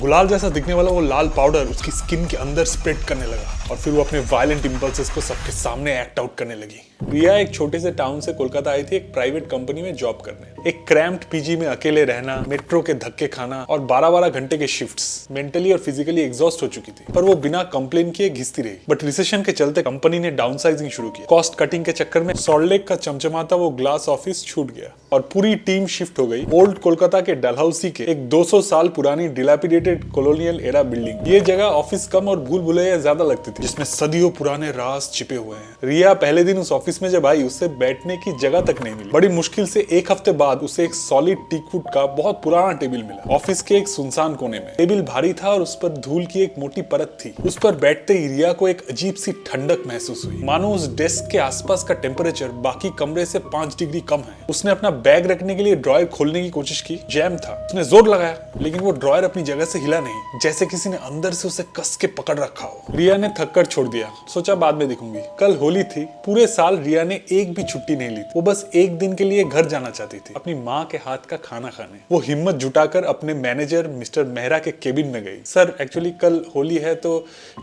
गुलाल जैसा दिखने वाला वो लाल पाउडर उसकी स्किन के अंदर स्प्रेड करने लगा और फिर वो अपने वायलेंट इंपल्सेस को सबके सामने एक्ट आउट करने लगी। रिया एक छोटे से टाउन से कोलकाता आई थी एक प्राइवेट कंपनी में जॉब करने। एक क्रैम्प्ड पीजी में अकेले रहना, मेट्रो के धक्के खाना और 12-12 घंटे के शिफ्ट्स, मेंटली और फिजिकली एग्जॉस्ट हो चुकी थी। पर वो बिना कंप्लेन किए घिसती रही। बट रिसेशन के चलते कंपनी ने डाउनसाइजिंग शुरू किया। कॉस्ट कटिंग के चक्कर में सॉल्ट लेक का चमचमाता वो ग्लास ऑफिस छूट गया और पूरी टीम शिफ्ट हो गई ओल्ड कोलकाता के डलहौसी के एक 200 साल पुरानी डिलैपिडेटेड कॉलोनियल एरा बिल्डिंग। ये जगह ऑफिस कम और भूल भुलैया ज्यादा लगती थी, जिसमें सदियों पुराने राज छिपे हुए हैं। रिया पहले दिन उस ऑफिस में जब आई, उसे बैठने की जगह तक नहीं मिली। बड़ी मुश्किल से एक हफ्ते बाद उसे एक सॉलिड टीकवुड का बहुत पुराना टेबल मिला। ऑफिस के एक सुनसान कोने में टेबल भारी था और उस पर धूल की एक मोटी परत थी। उस पर बैठते ही रिया को एक अजीब सी ठंडक महसूस हुई, मानो उस डेस्क के आसपास का टेम्परेचर बाकी कमरे से 5 डिग्री कम है। उसने अपना बैग रखने के लिए ड्रॉयर खोलने की कोशिश की, जैम था। उसने जोर लगाया लेकिन वो ड्रॉयर अपनी जगह से हिला नहीं, जैसे किसी ने अंदर से उसे कस के पकड़ रखा हो। रिया ने थककर छोड़ दिया, सोचा बाद में दिखूंगी। कल होली थी। पूरे साल रिया ने एक भी छुट्टी नहीं ली। वो बस एक दिन के लिए घर जाना चाहती थी, अपनी माँ के हाथ का खाना खाने। वो हिम्मत जुटाकर अपने मैनेजर मिस्टर मेहरा के केबिन में गई। सर, एक्चुअली कल होली है तो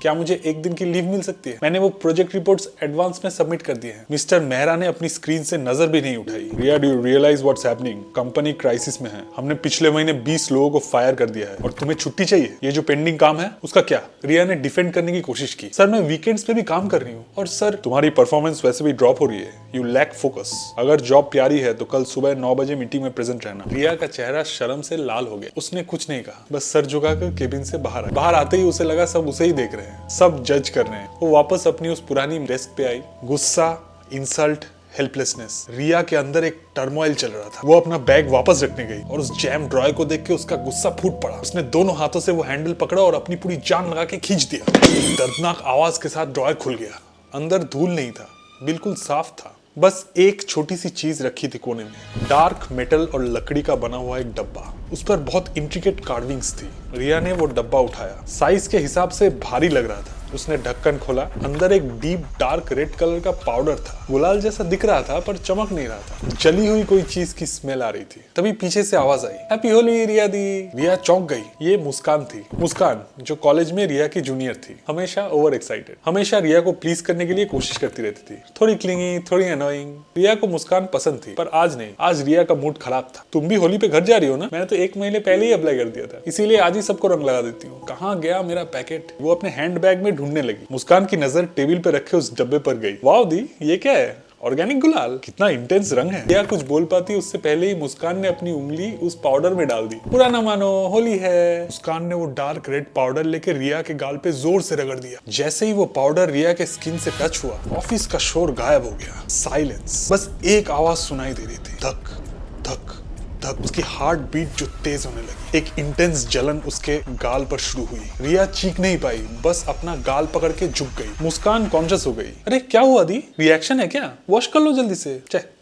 क्या मुझे एक दिन की लीव मिल सकती है? मैंने वो प्रोजेक्ट रिपोर्ट्स एडवांस में सबमिट कर दिए हैं। मिस्टर मेहरा ने अपनी स्क्रीन से नजर भी नहीं उठाई। Riya, do you realize what's happening? Company crisis में है। हमने पिछले महीने 20 लोगों को फायर कर दिया है और तुम्हें छुट्टी चाहिए? ये जो पेंडिंग काम है उसका क्या? रिया ने डिफेंड करने की कोशिश की। सर, मैं वीकेंड्स पे भी काम कर रही हूँ और सर तुम्हारी परफॉर्मेंस वैसे भी ड्रॉप हो रही है। You lack focus. अगर जॉब प्यारी है तो कल सुबह 9 बजे मीटिंग में प्रेजेंट रहना। रिया का चेहरा शर्म से लाल हो गया। उसने कुछ नहीं कहा, बस सर झुकाकर केबिन से बाहर आई। बाहर आते ही उसे लगा सब उसे ही देख रहे हैं, सब जज कर रहे हैं। वो वापस अपनी उस पुरानी डेस्क पे आई। गुस्सा, इंसल्ट, हेल्पलेसनेस। रिया के अंदर एक टर्मोइल चल रहा था। वो अपना बैग वापस रखने गई और उस जैम ड्रॉयर को देख के उसका गुस्सा फूट पड़ा। उसने दोनों हाथों से वो हैंडल पकड़ा और अपनी पूरी जान लगा के खींच दिया। दर्दनाक आवाज के साथ ड्रॉयर खुल गया। अंदर धूल नहीं था, बिल्कुल साफ था। बस एक छोटी सी चीज रखी थी कोने में, डार्क मेटल और लकड़ी का बना हुआ एक डब्बा। उस पर बहुत इंट्रिकेट कार्विंग्स थी। रिया ने वो डब्बा उठाया। साइज के हिसाब से भारी लग रहा था। उसने ढक्कन खोला। अंदर एक डीप डार्क रेड कलर का पाउडर था। गुलाल जैसा दिख रहा था पर चमक नहीं रहा था। जली हुई कोई चीज की स्मेल आ रही थी। तभी पीछे से आवाज आई, हैप्पी होली रिया दी। रिया चौंक गई। ये मुस्कान थी। मुस्कान जो कॉलेज में रिया की जूनियर थी, हमेशा ओवर एक्साइटेड, हमेशा रिया को प्लीज करने के लिए कोशिश करती रहती थी। थोड़ी क्लिंगी, थोड़ी अनोइंग। रिया को मुस्कान पसंद थी पर आज नहीं। आज रिया का मूड खराब था। तुम भी होली पे घर जा रही हो ना? मैंने तो 1 महीने पहले ही अप्लाई कर दिया था, इसीलिए आज ही सबको रंग लगा देती हूँ। कहाँ गया मेरा पैकेट? वो अपने हैंड बैग में ढूंढने लगी। मुस्कान की नजर टेबल पे रखे उस डब्बे पर गई। वाह दी, ये क्या है? ऑर्गेनिक गुलाल, कितना इंटेंस रंग है। रिया कुछ बोल पाती उससे पहले ही मुस्कान ने अपनी उंगली उस पाउडर में डाल दी। बुरा ना मानो, होली है। मुस्कान ने वो डार्क रेड पाउडर लेके रिया के गाल पे जोर से रगड़ दिया। जैसे ही वो पाउडर रिया के स्किन से टच हुआ, ऑफिस का शोर गायब हो गया। साइलेंस। बस एक आवाज सुनाई दे रही थी, धक धक धक। उसकी हार्ट बीट जो तेज होने लगी। एक इंटेंस जलन उसके गाल पर शुरू हुई। रिया चीख नहीं पाई, बस अपना गाल पकड़ के झुक गई। मुस्कान कॉन्शियस हो गई। अरे क्या हुआ दी? रिएक्शन है क्या? वॉश कर लो जल्दी से।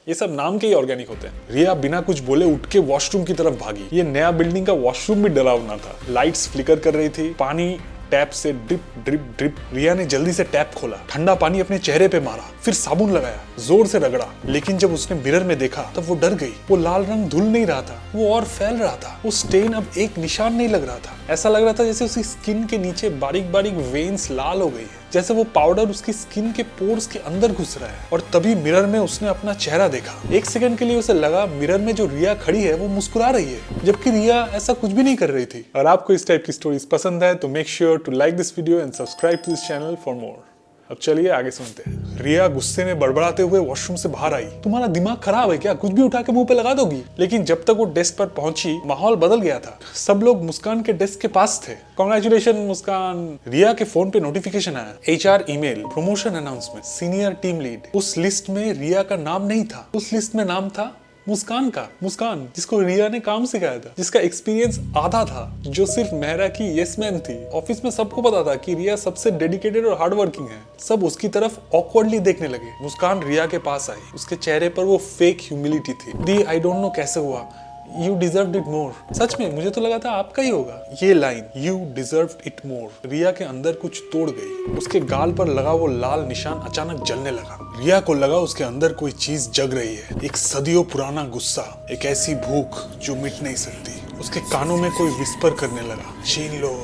ये सब नाम के ही ऑर्गेनिक होते हैं। रिया बिना कुछ बोले उठ के वॉशरूम की तरफ भागी। ये नया बिल्डिंग का वॉशरूम भी डरावना था। लाइट्स फ्लिकर कर रही थी। पानी टैप से ड्रिप ड्रिप ड्रिप। रिया ने जल्दी से टैप खोला, ठंडा पानी अपने चेहरे पे मारा, फिर साबुन लगाया, जोर से रगड़ा। लेकिन जब उसने मिरर में देखा तब वो डर गई। वो लाल रंग धुल नहीं रहा था, वो और फैल रहा था। वो स्टेन अब एक निशान नहीं लग रहा था। ऐसा लग रहा था जैसे उसकी स्किन के नीचे बारीक बारीक वेन्स लाल हो गई है, जैसे वो पाउडर उसकी स्किन के पोर्स के अंदर घुस रहा है। और तभी मिरर में उसने अपना चेहरा देखा। एक सेकंड के लिए उसे लगा मिरर में जो रिया खड़ी है वो मुस्कुरा रही है, जबकि रिया ऐसा कुछ भी नहीं कर रही थी। अगर आपको इस टाइप की स्टोरीज पसंद है तो make sure to like this video and subscribe to this channel for more. अब चलिए आगे सुनते हैं। रिया गुस्से में बड़बड़ाते हुए वॉशरूम से बाहर आई। तुम्हारा दिमाग खराब है क्या? कुछ भी उठा के मुंह पे लगा दोगी? लेकिन जब तक वो डेस्क पर पहुंची, माहौल बदल गया था। सब लोग मुस्कान के डेस्क के पास थे। कांग्रेचुलेशन मुस्कान। रिया के फोन पे नोटिफिकेशन आया, HR email, promotion announcement, senior team lead. उस लिस्ट में रिया का नाम नहीं था। उस लिस्ट में नाम था मुस्कान का। मुस्कान जिसको रिया ने काम सिखाया था, जिसका एक्सपीरियंस आधा था, जो सिर्फ मेहरा की यस मैन थी। ऑफिस में सबको पता था कि रिया सबसे डेडिकेटेड और हार्ड वर्किंग है। सब उसकी तरफ ऑकवर्डली देखने लगे। मुस्कान रिया के पास आई। उसके चेहरे पर वो फेक ह्यूमिलिटी थी। दी, आई डोंट नो कैसे हुआ, यू डिजर्व्ड इट मोर। सच में मुझे तो लगा था आपका ही होगा। ये line you deserved it more Riya के अंदर कुछ तोड़ गई। उसके गाल पर लगा वो लाल निशान अचानक जलने लगा। रिया को लगा उसके अंदर कोई चीज जग रही है, एक सदियों पुराना गुस्सा, एक ऐसी भूख जो मिट नहीं सकती। उसके कानों में कोई विस्पर करने लगा, छीन लो,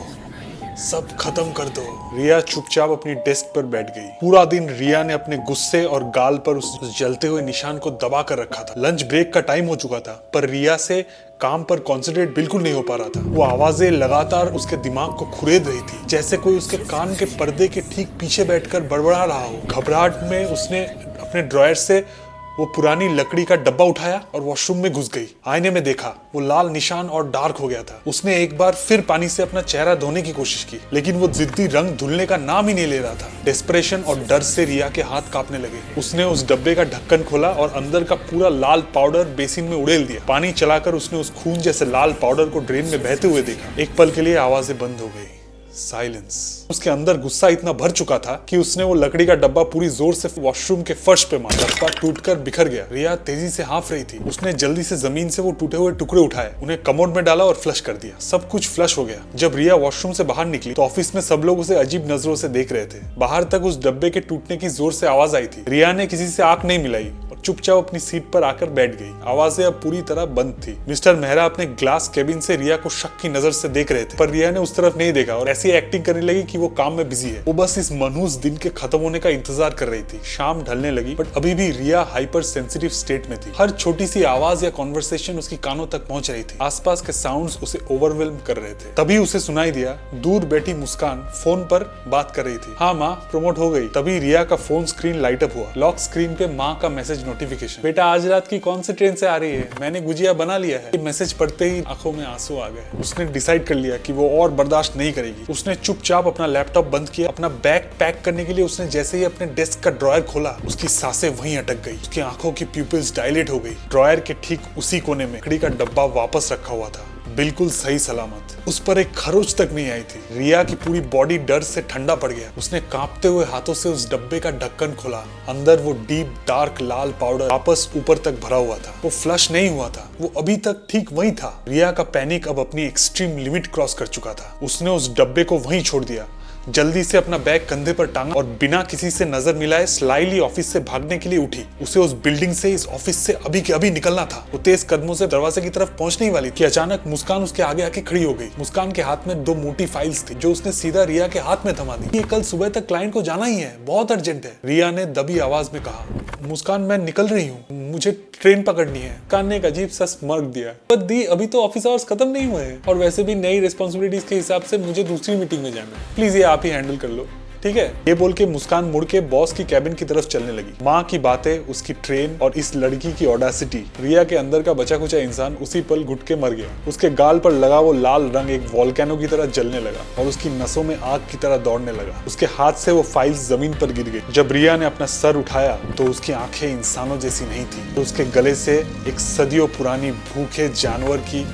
सब खत्म कर दो। रिया चुपचाप अपनी डेस्क पर बैठ गई। पूरा दिन रिया ने अपने गुस्से और गाल पर उस जलते हुए निशान को दबा कर रखा था। लंच ब्रेक का टाइम हो चुका था, पर रिया से काम पर कंसंट्रेट बिल्कुल नहीं हो पा रहा था। वो आवाजें लगातार उसके दिमाग को खुरेद रही थी, जैसे कोई उसके कान के पर्दे के ठीक पीछे बैठकर बड़बड़ा रहा हो। घबराहट में उसने अपने ड्रॉयर से वो पुरानी लकड़ी का डब्बा उठाया और वॉशरूम में घुस गई। आईने में देखा, वो लाल निशान और डार्क हो गया था। उसने एक बार फिर पानी से अपना चेहरा धोने की कोशिश की, लेकिन वो जिद्दी रंग धुलने का नाम ही नहीं ले रहा था। डेस्परेशन और डर से रिया के हाथ कांपने लगे। उसने उस डब्बे का ढक्कन खोला और अंदर का पूरा लाल पाउडर बेसिन में उड़ेल दिया। पानी चलाकर उसने उस खून जैसे लाल पाउडर को ड्रेन में बहते हुए देखा। एक पल के लिए आवाजें बंद हो गई। साइलेंस। उसके अंदर गुस्सा इतना भर चुका था कि उसने वो लकड़ी का डब्बा पूरी जोर से वॉशरूम के फर्श पे मारा। डब्बा टूटकर बिखर गया। रिया तेजी से हाँफ रही थी। उसने जल्दी से जमीन से वो टूटे हुए टुकड़े उठाए, उन्हें कमोड में डाला और फ्लश कर दिया। सब कुछ फ्लश हो गया। जब रिया वॉशरूम से बाहर निकली तो ऑफिस में सब लोग उसे अजीब नजरों से देख रहे थे। बाहर तक उस डब्बे के टूटने की जोर से आवाज आई थी। रिया ने किसी से आंख नहीं मिलाई और चुपचाप अपनी सीट पर आकर बैठ गई। आवाजें अब पूरी तरह बंद थी। मिस्टर मेहरा अपने ग्लास केबिन से रिया को शक की नजर से देख रहे थे, पर रिया ने उस तरफ नहीं देखा और ऐसी एक्टिंग करने लगी कि वो काम में बिजी है। वो बस इस मनहूस दिन के खत्म होने का इंतजार कर रही थी। शाम ढलने लगी, बट अभी भी रिया हाइपर सेंसिटिव स्टेट में थी। हर छोटी सी आवाज या कॉन्वर्सेशन उसकी कानों तक पहुंच रही थी। आसपास के साउंड्स उसे ओवरवेल्म कर रहे थे। तभी उसे सुनाई दिया, दूर बैठी मुस्कान फोन पर बात कर रही थी। हाँ माँ, प्रमोट हो गई। तभी रिया का फोन स्क्रीन लाइट अप हुआ। लॉक स्क्रीन पे माँ का मैसेज नोटिफिकेशन। बेटा आज रात की कौन सी ट्रेन से आ रही है? मैंने गुजिया बना लिया है। मैसेज पढ़ते ही आंखों में आंसू आ गए। उसने डिसाइड कर लिया कि वो और बर्दाश्त नहीं करेगी। उसने चुपचाप अपना लैपटॉप बंद किया। अपना बैग पैक करने के लिए उसने जैसे ही अपने डेस्क का ड्रॉयर खोला, उसकी सांसें वहीं अटक गई। उसकी आंखों की प्यूपिल्स डायलेट हो गई। ड्रॉयर के ठीक उसी कोने में लकड़ी का डब्बा वापस रखा हुआ था, बिल्कुल सही सलामत। उस पर एक खरोच तक नहीं आई थी। रिया की पूरी बॉडी डर से ठंडा पड़ गया। उसने कांपते हुए हाथों से उस डब्बे का ढक्कन खोला। अंदर वो डीप डार्क लाल पाउडर वापस ऊपर तक भरा हुआ था। वो फ्लश नहीं हुआ था, वो अभी तक ठीक वही था। रिया का पैनिक अब अपनी एक्सट्रीम लिमिट क्रॉस कर चुका था। उसने उस डब्बे को वहीं छोड़ दिया, जल्दी से अपना बैग कंधे पर टांगा और बिना किसी से नजर मिलाए स्लाइली ऑफिस से भागने के लिए उठी। उसे उस बिल्डिंग से, इस ऑफिस से अभी के अभी निकलना था। वो तेज कदमों से दरवाजे की तरफ पहुंचने ही वाली थी कि अचानक मुस्कान उसके आगे आके खड़ी हो गई। मुस्कान के हाथ में 2 मोटी फाइल्स थी जो उसने सीधा रिया के हाथ में थमा दी। ये कल सुबह तक क्लाइंट को जाना ही है, बहुत अर्जेंट है। रिया ने दबी आवाज में कहा, मुस्कान मैं निकल रही हूँ, मुझे ट्रेन पकड़नी है। मुस्कान ने एक अजीब सा स्मर्क दिया। पर दी अभी तो ऑफिस आवर्स खत्म नहीं हुए हैं और वैसे भी नई रिस्पॉन्सिबिलिटीज के हिसाब से मुझे दूसरी मीटिंग में जाना है। प्लीज ये आप ही हैंडल कर लो, ठीक है? ये बोल के मुस्कान मुड़ के बॉस की कैबिन की तरफ चलने लगी। माँ की बातें, उसकी ट्रेन और इस लड़की की ऑडासिटी। रिया के अंदर का बचा कुचा इंसान उसी पल घुट के मर गया। उसके गाल पर लगा वो लाल रंग एक वॉल्केनो की तरह जलने लगा और उसकी नसों में आग की तरह दौड़ने लगा। उसके हाथ से वो फाइल्स जमीन पर गिर गई। जब रिया ने अपना सर उठाया तो उसकी आंखें इंसानों जैसी नहीं थी। तो उसके गले से एक सदियों पुरानी भूखे जानवर की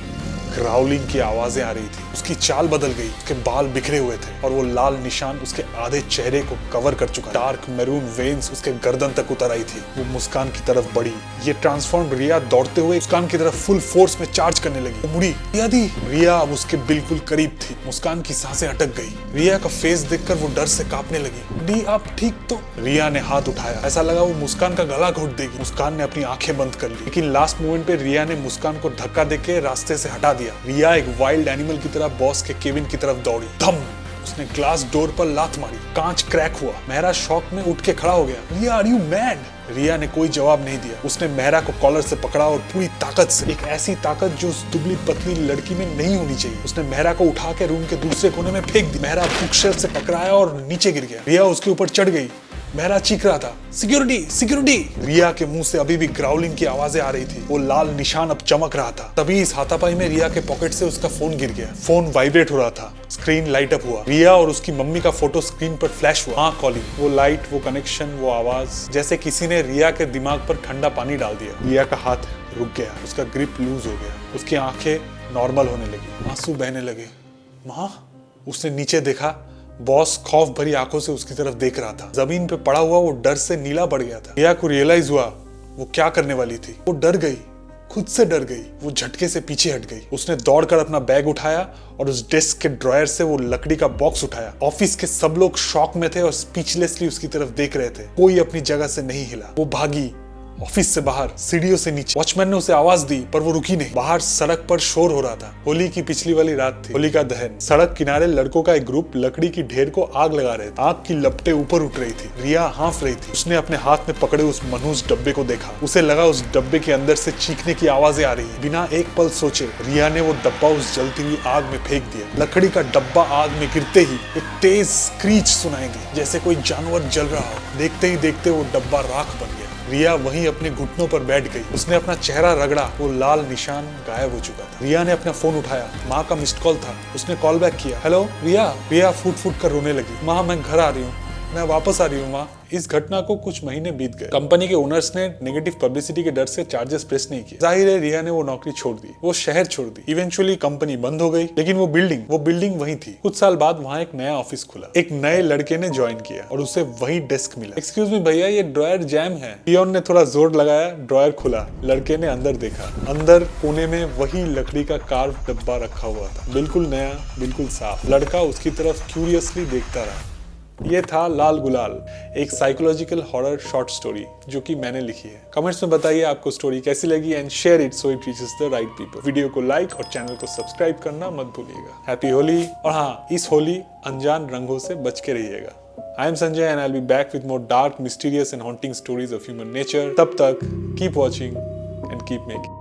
ग्राउलिंग की आवाजें आ रही थी। उसकी चाल बदल गई। उसके बाल बिखरे हुए थे और वो लाल निशान उसके आधे चेहरे को कवर कर चुका। डार्क मैरून वेन्स उसके गर्दन तक उतर आई थी। वो मुस्कान की तरफ बढ़ी। ये ट्रांसफॉर्म्ड रिया दौड़ते हुए मुस्कान की तरफ फुल फोर्स में चार्ज करने लगी। वो मुड़ी, रिया दी। रिया अब उसके बिल्कुल करीब थी। मुस्कान की सांसें अटक गई। रिया का फेस देखकर वो डर से कांपने लगी। दी आप ठीक तो? रिया ने हाथ उठाया। ऐसा लगा वो मुस्कान का गला घोट देगी। मुस्कान ने अपनी आंखें बंद कर ली, लेकिन लास्ट मोमेंट पे रिया ने मुस्कान को धक्का देके रास्ते से हटा दिया। रिया एक वाइल्ड एनिमल की तरह बॉस के केबिन की तरफ दौड़ी। धम! उसने ग्लास डोर पर लात मारी। कांच क्रैक हुआ। मेहरा शॉक में उठ के खड़ा हो गया। रिया आर यू मैड? रिया ने कोई जवाब नहीं दिया। उसने मेहरा को कॉलर से पकड़ा और पूरी ताकत से, एक ऐसी ताकत जो उस दुबली पतली लड़की में नहीं होनी चाहिए, उसने मेहरा को उठा के रूम के दूसरे कोने में फेंक दी। मेहरा बुकशेल्फ से टकराया और नीचे गिर गया। रिया उसके ऊपर चढ़ गई। मेहरा चीख रहा था, सिक्योरिटी सिक्योरिटी। रिया के मुंह से अभी भी ग्राउलिंग की आवाजें आ रही थी। वो लाल निशान अब चमक रहा था। तभी इस हाथापाई में रिया के पॉकेट से उसका फोन गिर गया। फोन वाइब्रेट हो रहा था। स्क्रीन लाइट अप हुआ। रिया और उसकी मम्मी का फोटो स्क्रीन पर फ्लैश हुआ। हाँ, कॉलिंग। वो लाइट, वो कनेक्शन, वो आवाज, जैसे किसी ने रिया के दिमाग पर ठंडा पानी डाल दिया। रिया का हाथ रुक गया। उसका ग्रिप लूज हो गया। उसकी आंखें नॉर्मल होने लगी। आंसू बहने लगे। माँ? उसने नीचे देखा। बॉस खौफ भरी आंखों से उसकी तरफ देख रहा था। जमीन पे पड़ा हुआ वो डर से नीला पड़ गया था। रिया को रियलाइज हुआ वो क्या करने वाली थी। वो डर गई। खुद से डर गई। वो झटके से पीछे हट गई। उसने दौड़कर अपना बैग उठाया और उस डेस्क के ड्रॉयर से वो लकड़ी का बॉक्स उठाया। ऑफिस के सब लोग शॉक में थे और स्पीचलेसली उसकी तरफ देख रहे थे। कोई अपनी जगह से नहीं हिला। वो भागी ऑफिस से बाहर, सीढ़ियों से नीचे। वॉचमैन ने उसे आवाज दी पर वो रुकी नहीं। बाहर सड़क पर शोर हो रहा था। होली की पिछली वाली रात थी, होली का दहन। सड़क किनारे लड़कों का एक ग्रुप लकड़ी की ढेर को आग लगा रहे थे। आग की लपटें ऊपर उठ रही थी। रिया हांफ रही थी। उसने अपने हाथ में पकड़े उस मनहूस डब्बे को देखा। उसे लगा उस डब्बे के अंदर से चीखने की आवाजें आ रही है। बिना एक पल सोचे रिया ने वो डब्बा उस जलती हुई आग में फेंक दिया। लकड़ी का डब्बा आग में गिरते ही एक तेज स्क्रीच सुनाई दी, जैसे कोई जानवर जल रहा हो। देखते ही देखते वो डब्बा राख बन गया। रिया वहीं अपने घुटनों पर बैठ गई। उसने अपना चेहरा रगड़ा, वो लाल निशान गायब हो चुका था। रिया ने अपना फोन उठाया। माँ का मिस्ड कॉल था। उसने कॉल बैक किया। हेलो रिया। रिया फूट फूट कर रोने लगी। माँ मैं घर आ रही हूँ, मैं वापस आ रही हूँ माँ। इस घटना को कुछ महीने बीत गए। कंपनी के ओनर्स ने नेगेटिव पब्लिसिटी के डर से चार्जेस प्रेस नहीं किए। जाहिर है रिया ने वो नौकरी छोड़ दी, वो शहर छोड़ दी। इवेंचुअली कंपनी बंद हो गई, लेकिन वो बिल्डिंग वही थी। कुछ साल बाद वहाँ एक नया ऑफिस खुला। एक नए लड़के ने ज्वाइन किया और उसे वही डेस्क मिला। एक्सक्यूज मी भैया, ये ड्रॉयर जैम है। पियोन ने थोड़ा जोर लगाया, ड्रॉयर खुला। लड़के ने अंदर देखा। अंदर कोने में वही लकड़ी का कार्व डब्बा रखा हुआ था, बिल्कुल नया, बिल्कुल साफ। लड़का उसकी तरफ क्यूरियसली देखता रहा। ये था लाल गुलाल, एक साइकोलॉजिकल हॉरर शॉर्ट स्टोरी जो कि मैंने लिखी है। कमेंट्स में बताइए आपको स्टोरी कैसी लगी and share it so it reaches the right people. Video को लाइक और चैनल को सब्सक्राइब करना मत भूलिएगा। हैप्पी होली। और हाँ, इस होली अनजान रंगों से बच के रहिएगा। I am Sanjay and I will be back with more dark, mysterious and haunting stories of human nature. तब तक keep watching and keep making.